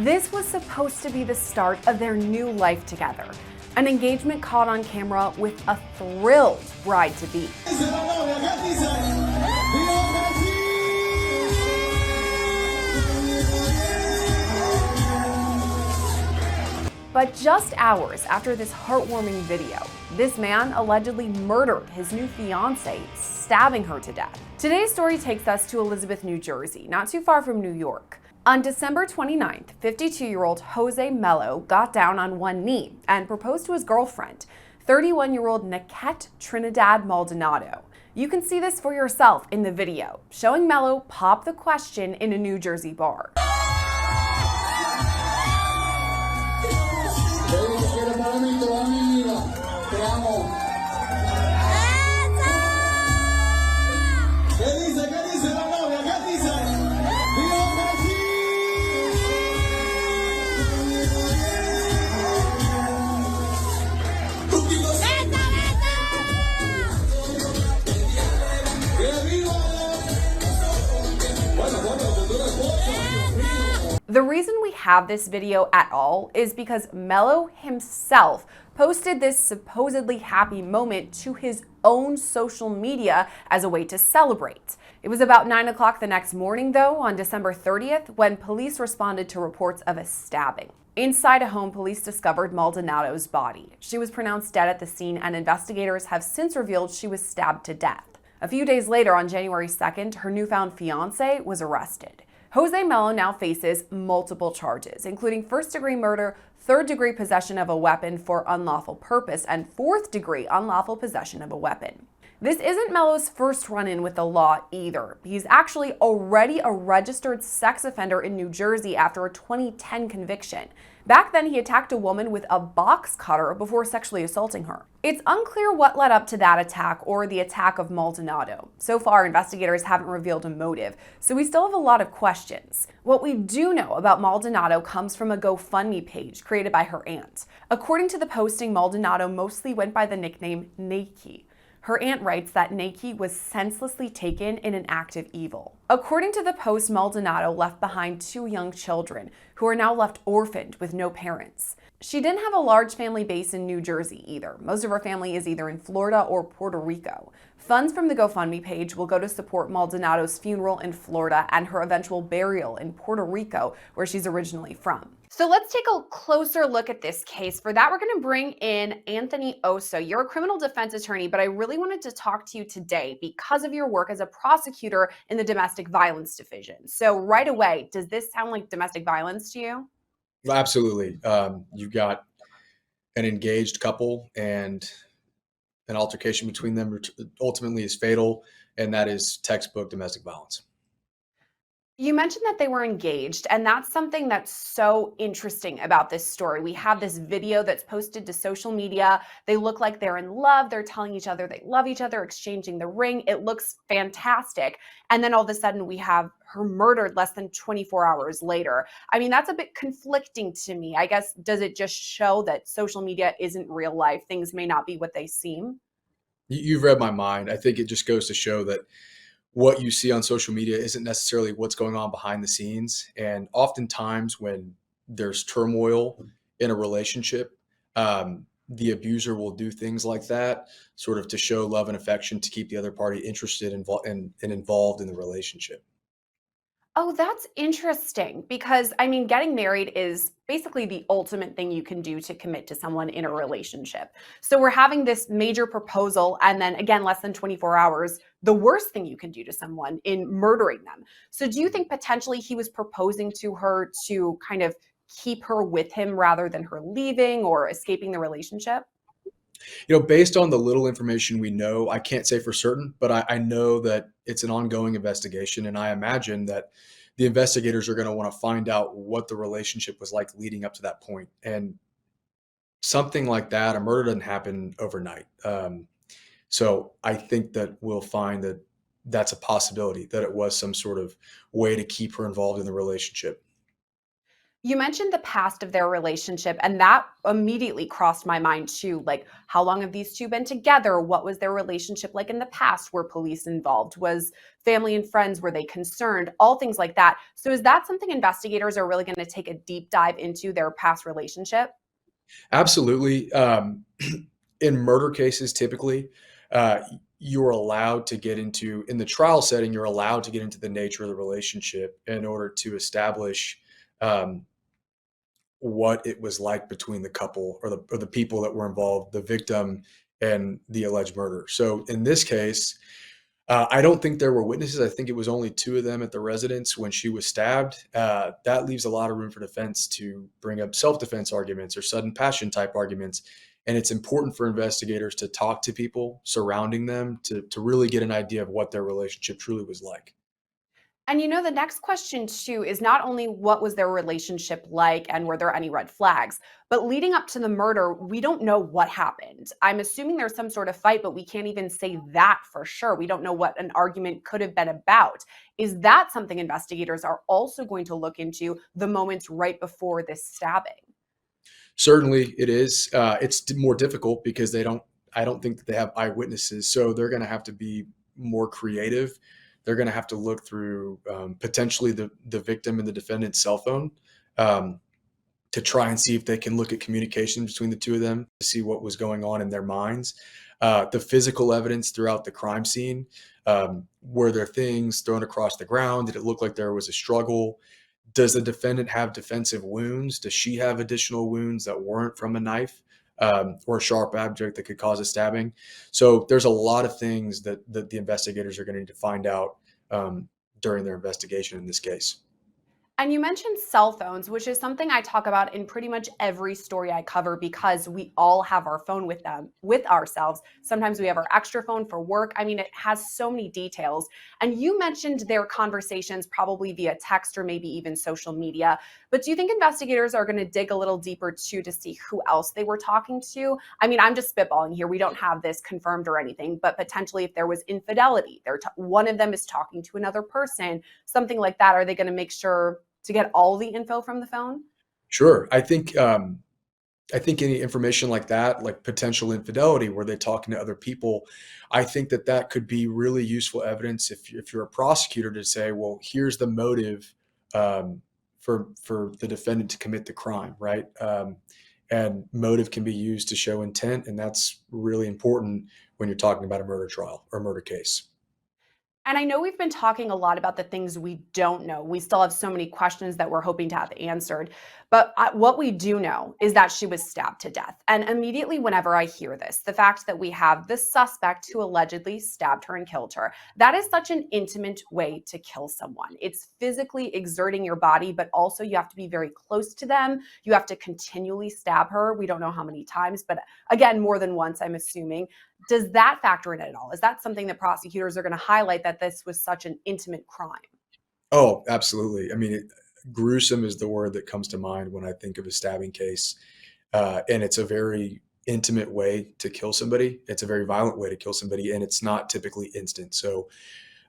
This was supposed to be the start of their new life together. An engagement caught on camera with a thrilled bride-to-be. But just hours after this heartwarming video, this man allegedly murdered his new fiancée, stabbing her to death. Today's story takes us to Elizabeth, New Jersey, not too far from New York. On December 29th, 52-year-old Jose Melo got down on one knee and proposed to his girlfriend, 31-year-old Naket Trinidad Maldonado. You can see this for yourself in the video, showing Melo pop the question in a New Jersey bar. The reason we have this video at all is because Melo himself posted this supposedly happy moment to his own social media as a way to celebrate. It was about 9 o'clock the next morning, though, on December 30th, when police responded to reports of a stabbing. Inside a home, police discovered Maldonado's body. She was pronounced dead at the scene, and investigators have since revealed she was stabbed to death. A few days later, on January 2nd, her newfound fiancé was arrested. Jose Melo now faces multiple charges, including first-degree murder, third-degree possession of a weapon for unlawful purpose, and fourth-degree unlawful possession of a weapon. This isn't Melo's first run-in with the law either. He's actually already a registered sex offender in New Jersey after a 2010 conviction. Back then, he attacked a woman with a box cutter before sexually assaulting her. It's unclear what led up to that attack or the attack of Maldonado. So far, investigators haven't revealed a motive, so we still have a lot of questions. What we do know about Maldonado comes from a GoFundMe page created by her aunt. According to the posting, Maldonado mostly went by the nickname Naket. Her aunt writes that Naket was senselessly taken in an act of evil. According to the post, Maldonado left behind 2 young children who are now left orphaned with no parents. She didn't have a large family base in New Jersey either. Most of her family is either in Florida or Puerto Rico. Funds from the GoFundMe page will go to support Maldonado's funeral in Florida and her eventual burial in Puerto Rico, where she's originally from. So let's take a closer look at this case. For that, we're going to bring in Anthony Oso. You're a criminal defense attorney, but I really wanted to talk to you today because of your work as a prosecutor in the domestic violence division. So right away, does this sound like domestic violence to you? Absolutely. You've got an engaged couple and an altercation between them ultimately is fatal, and that is textbook domestic violence. You mentioned that they were engaged, and that's something that's so interesting about this story. We have this video that's posted to social media. They look like they're in love. They're telling each other they love each other, exchanging the ring. It looks fantastic. And then all of a sudden we have her murdered less than 24 hours later. I mean, that's a bit conflicting to me. I guess, does it just show that social media isn't real life? Things may not be what they seem? You've read my mind. I think it just goes to show that what you see on social media isn't necessarily what's going on behind the scenes. And oftentimes when there's turmoil in a relationship, the abuser will do things like that, sort of to show love and affection, to keep the other party interested and involved in the relationship. Oh, that's interesting because, I mean, getting married is basically the ultimate thing you can do to commit to someone in a relationship. So we're having this major proposal and then again, less than 24 hours, the worst thing you can do to someone in murdering them. So do you think potentially he was proposing to her to kind of keep her with him rather than her leaving or escaping the relationship? Based on the little information we know, I can't say for certain, but I know that it's an ongoing investigation. And I imagine that the investigators are going to want to find out what the relationship was like leading up to that point. And something like that, a murder doesn't happen overnight. So I think that we'll find that that's a possibility, that it was some sort of way to keep her involved in the relationship. You mentioned the past of their relationship, and that immediately crossed my mind too. Like, how long have these two been together? What was their relationship like in the past? Were police involved? Was family and friends, were they concerned? All things like that. So, is that something investigators are really going to take a deep dive into their past relationship? Absolutely. In murder cases, typically, you're allowed to get into, in the trial setting, you're allowed to get into the nature of the relationship in order to establish um, what it was like between the couple or the people that were involved, the victim and the alleged murder. So in this case, I don't think there were witnesses. I think it was only two of them at the residence when she was stabbed. That leaves a lot of room for defense to bring up self-defense arguments or sudden passion type arguments. And it's important for investigators to talk to people surrounding them to really get an idea of what their relationship truly was like. And the next question too is not only what was their relationship like and were there any red flags, but leading up to the murder, we don't know what happened. I'm assuming there's some sort of fight, but we can't even say that for sure. We don't know what an argument could have been about. Is that something investigators are also going to look into, the moments right before this stabbing? Certainly, it is. It's more difficult because they don't. I don't think that they have eyewitnesses, so they're going to have to be more creative. They're going to have to look through potentially the victim and the defendant's cell phone um, to try and see if they can look at communication between the two of them to see what was going on in their minds. The physical evidence throughout the crime scene. Were there things thrown across the ground? Did it look like there was a struggle? Does the defendant have defensive wounds? Does she have additional wounds that weren't from a knife or a sharp object that could cause a stabbing? So there's a lot of things that the investigators are going to need to find out during their investigation in this case. And you mentioned cell phones, which is something I talk about in pretty much every story I cover because we all have our phone with them, with ourselves. Sometimes we have our extra phone for work. I mean, it has so many details. And you mentioned their conversations probably via text or maybe even social media. But do you think investigators are going to dig a little deeper too to see who else they were talking to? I mean, I'm just spitballing here. We don't have this confirmed or anything, but potentially if there was infidelity, one of them is talking to another person, something like that. Are they going to make sure to get all the info from the phone? Sure, I think any information like that, like potential infidelity, where they're talking to other people, I think that that could be really useful evidence if you're a prosecutor to say, well, here's the motive for the defendant to commit the crime, right? And motive can be used to show intent, and that's really important when you're talking about a murder trial or murder case. And I know we've been talking a lot about the things we don't know. We still have so many questions that we're hoping to have answered. But what we do know is that she was stabbed to death. And immediately, whenever I hear this, the fact that we have the suspect who allegedly stabbed her and killed her, that is such an intimate way to kill someone. It's physically exerting your body, but also you have to be very close to them. You have to continually stab her. We don't know how many times, but again, more than once, I'm assuming. Does that factor in at all? Is that something that prosecutors are going to highlight, that this was such an intimate crime? Oh, absolutely. I mean, gruesome is the word that comes to mind when I think of a stabbing case. And it's a very intimate way to kill somebody. It's a very violent way to kill somebody, and it's not typically instant. So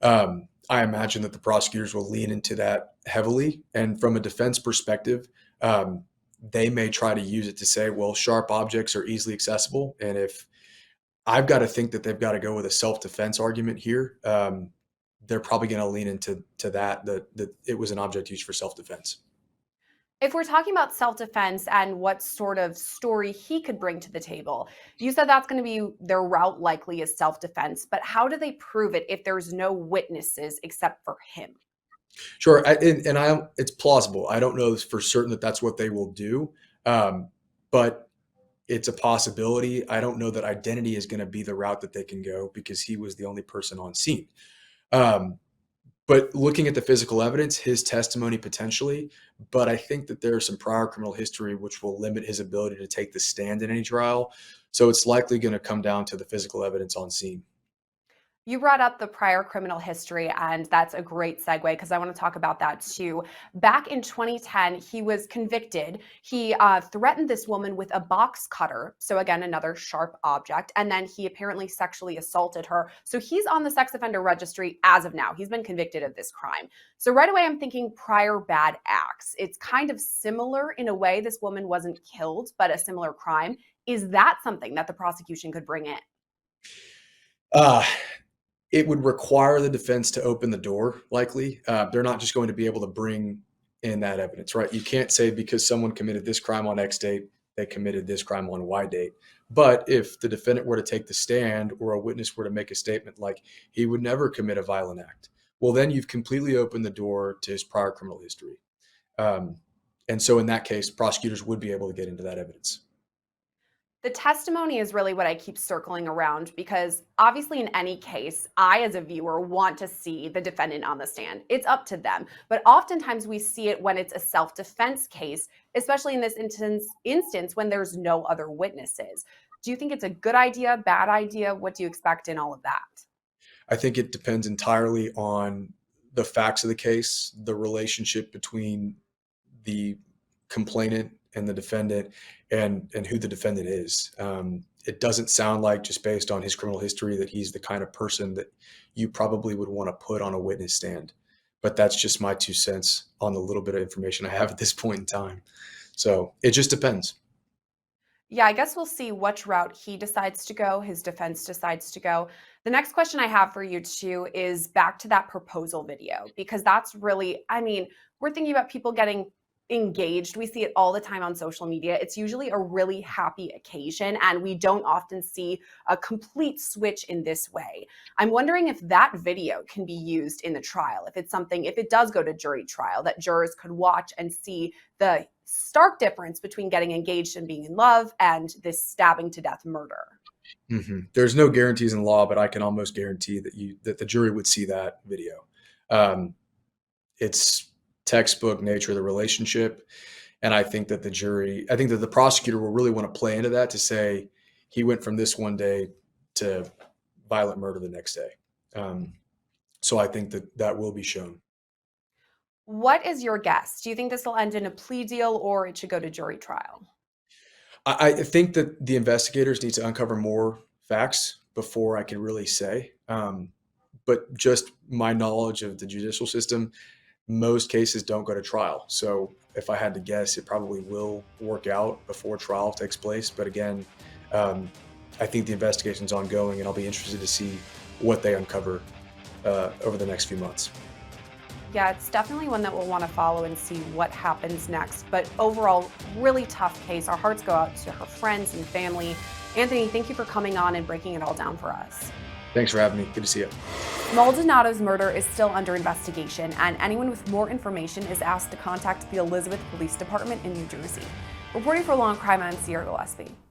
I imagine that the prosecutors will lean into that heavily. And from a defense perspective, they may try to use it to say, well, sharp objects are easily accessible. And if I've got to think that they've got to go with a self-defense argument here, they're probably going to lean into that it was an object used for self-defense. If we're talking about self defense and what sort of story he could bring to the table, you said that's going to be their route, likely is self defense. But how do they prove it if there's no witnesses except for him? Sure, it's plausible. I don't know for certain that that's what they will do, but it's a possibility. I don't know that identity is going to be the route that they can go because he was the only person on scene. Um, but looking at the physical evidence, his testimony potentially, but I think that there's some prior criminal history which will limit his ability to take the stand in any trial. So it's likely going to come down to the physical evidence on scene. You brought up the prior criminal history, and that's a great segue because I want to talk about that too. Back in 2010, he was convicted. He threatened this woman with a box cutter. So, again, another sharp object. And then he apparently sexually assaulted her. So, he's on the sex offender registry as of now. He's been convicted of this crime. So, right away, I'm thinking prior bad acts. It's kind of similar in a way. This woman wasn't killed, but a similar crime. Is that something that the prosecution could bring in? Uh, it would require the defense to open the door, likely. They're not just going to be able to bring in that evidence, right? You can't say because someone committed this crime on X date, they committed this crime on Y date. But if the defendant were to take the stand or a witness were to make a statement like he would never commit a violent act, well, then you've completely opened the door to his prior criminal history. Um, and so in that case, prosecutors would be able to get into that evidence. The testimony is really what I keep circling around because obviously, in any case, I, as a viewer, want to see the defendant on the stand. It's up to them. But oftentimes, we see it when it's a self defense case, especially in this instance when there's no other witnesses. Do you think it's a good idea, bad idea? What do you expect in all of that? I think it depends entirely on the facts of the case, the relationship between the complainant and the defendant, and who the defendant is. It doesn't sound like, just based on his criminal history, that he's the kind of person that you probably would want to put on a witness stand. But that's just my 2 cents on the little bit of information I have at this point in time. So it just depends. Yeah, I guess we'll see which route he decides to go, his defense decides to go. The next question I have for you too is back to that proposal video, because that's really, I mean, we're thinking about people getting engaged. We see it all the time on social media. It's usually a really happy occasion, and we don't often see a complete switch in this way. I'm wondering if that video can be used in the trial, if it's something, if it does go to jury trial, that jurors could watch and see the stark difference between getting engaged and being in love and this stabbing to death murder. There's no guarantees in law, but I can almost guarantee that the jury would see that video. Um, it's textbook nature of the relationship. And I think that the prosecutor will really want to play into that to say he went from this one day to violent murder the next day. Um, so I think that that will be shown. What is your guess? Do you think this will end in a plea deal or it should go to jury trial? I think that the investigators need to uncover more facts before I can really say. But just my knowledge of the judicial system, most cases don't go to trial. So if I had to guess, it probably will work out before trial takes place. But again, um, I think the investigation's ongoing, and I'll be interested to see what they uncover over the next few months. Yeah, it's definitely one that we'll want to follow and see what happens next. But overall, really tough case. Our hearts go out to her friends and family. Anthony, thank you for coming on and breaking it all down for us. Thanks for having me. Good to see you. Maldonado's murder is still under investigation, and anyone with more information is asked to contact the Elizabeth Police Department in New Jersey. Reporting for Law&Crime, I'm Gillespie.